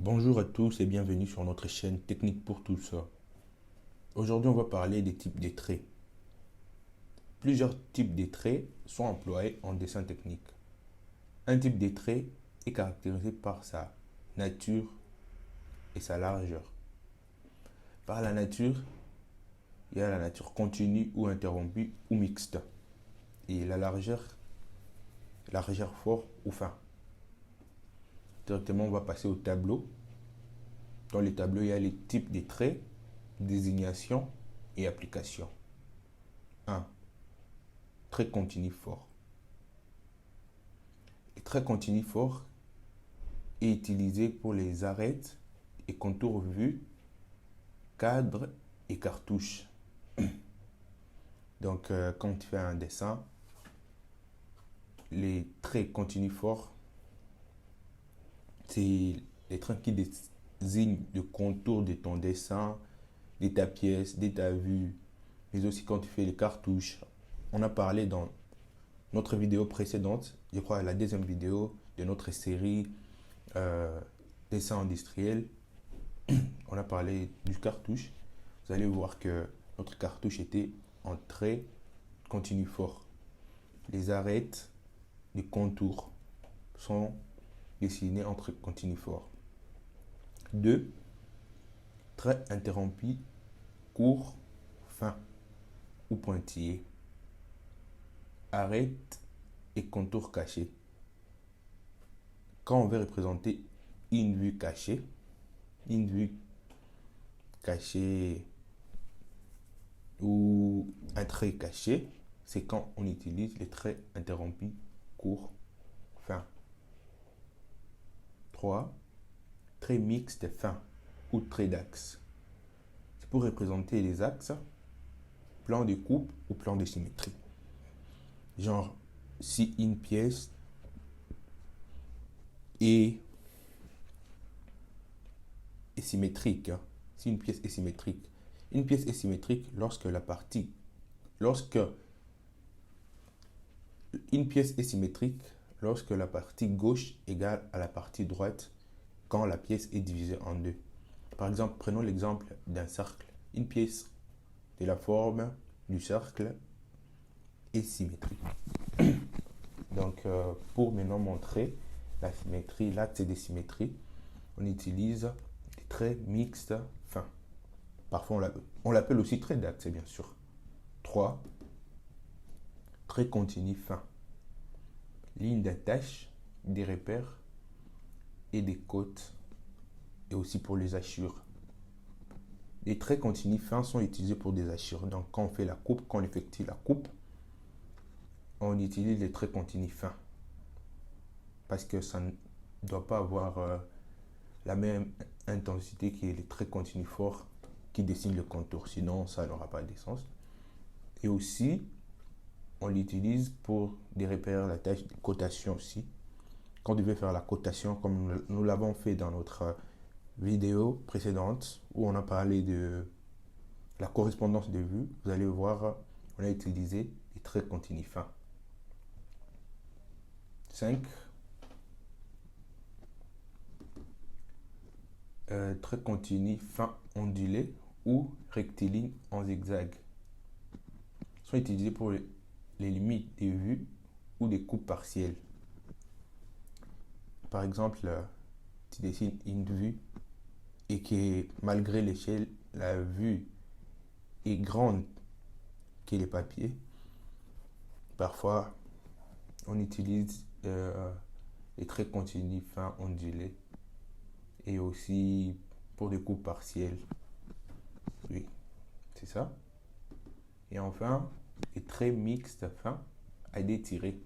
Bonjour à tous et bienvenue sur notre chaîne Technique pour tous. Aujourd'hui, on va parler des types de traits. Plusieurs types de traits sont employés en dessin technique. Un type de trait est caractérisé par sa nature et sa largeur. Par la nature, il y a la nature continue ou interrompue ou mixte. Et la largeur fort ou fin. Directement, on va passer au tableau. Dans les tableaux, il y a les types de traits, désignation et application. 1. Trait continu fort. Le trait continu fort est utilisé pour les arêtes et contours vus, cadres et cartouches. Donc, quand tu fais un dessin, les traits continus forts, c'est les traits qui désignent le contour de ton dessin, de ta pièce, de ta vue, mais aussi quand tu fais les cartouches. On a parlé dans notre vidéo précédente, je crois la deuxième vidéo de notre série dessin industriel, on a parlé du cartouche. Vous allez voir que notre cartouche était en trait continu fort. Les arêtes, les contours sont dessinés en trait continu fort. 2. Trait interrompu, court, fin ou pointillé. Arête et contour caché. Quand on veut représenter une vue cachée ou un trait caché, c'est quand on utilise les traits interrompus, court, fin. 3. Trait mixte fin ou trait d'axe. C'est pour représenter les axes, plan de coupe ou plan de symétrie. Genre, si une pièce est symétrique, si une pièce est symétrique, lorsque une pièce est symétrique lorsque la partie gauche égale à la partie droite quand la pièce est divisée en deux. Par exemple, prenons l'exemple d'un cercle. Une pièce de la forme du cercle est symétrique. Donc, pour maintenant montrer la symétrie, l'axe des symétries, on utilise des traits mixtes fins. Parfois, on l'appelle aussi trait d'axe, bien sûr. 3. Trait continu fin. Ligne d'attache, des repères et des côtes, et aussi pour les hachures. Les traits continus fins sont utilisés pour des hachures. Donc, quand on fait la coupe, quand on effectue la coupe, on utilise les traits continus fins. Parce que ça ne doit pas avoir la même intensité que les traits continus forts qui dessinent le contour. Sinon, ça n'aura pas de sens. Et aussi, on l'utilise pour des repères, la tâche de cotation aussi. Quand on devait faire la cotation, comme nous l'avons fait dans notre vidéo précédente, où on a parlé de la correspondance de vue, vous allez voir, on a utilisé les traits continus fins. 5. Traits continus fins ondulés ou rectilignes en zigzag sont utilisés pour les limites des vues ou des coupes partielles. Par exemple, tu dessines une vue et que malgré l'échelle, la vue est grande que les papiers. Parfois, on utilise les traits continus fins ondulés et aussi pour des coupes partielles. Oui, c'est ça. Et enfin, les traits mixtes fins à des tirés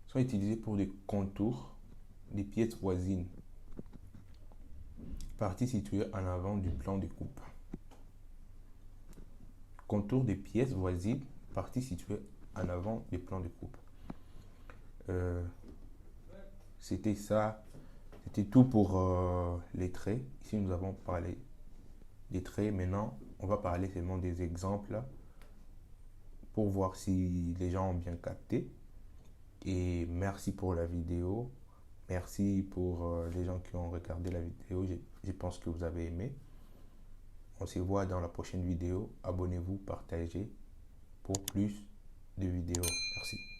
sont utilisés pour des contours des pièces voisines, partie située en avant du plan de coupe. Contour des pièces voisines, partie située en avant du plan de coupe. C'était ça, c'était tout pour les traits. Ici, nous avons parlé des traits. Maintenant, on va parler seulement des exemples pour voir si les gens ont bien capté. Et merci pour la vidéo. Merci pour les gens qui ont regardé la vidéo. Je pense que vous avez aimé. On se voit dans la prochaine vidéo. Abonnez-vous, partagez pour plus de vidéos. Merci.